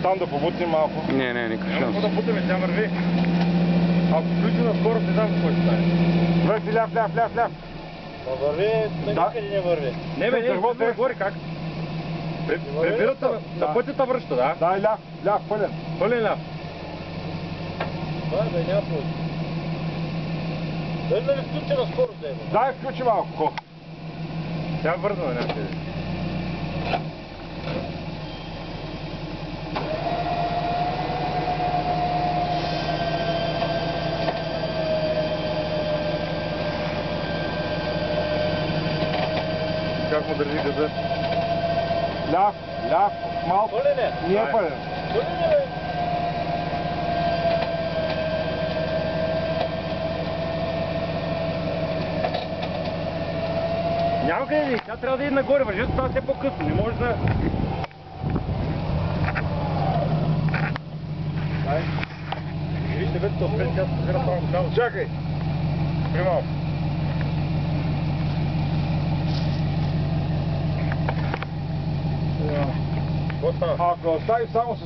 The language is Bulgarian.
Там да побутим малко. Не, никакъв шанс. Няма да бутаме, тя върви. Ако включи на скорост, не знам какво ще стане. Върви, ляв. Да върви, никъде не върви. Не бе, не, горе как? Прибирата на пътята връща, да? Дай ляв, пълен. Пълен ляв. Да, бе, няма пълен. Дай да не включи на скорост, да има. Дай включи малко. Тя върна на някъде. Как му държи газа? Ляв, малко. Пълен е? Не е пълен. Пълен е, бе. Няма къде да иде, тя трябва да иде нагоре, вържето става все по-късно, не може да... Дай. Вижте, вече отпред, тя се спира само голямо. Чакай. Примал. Какво става? Ако остави само с...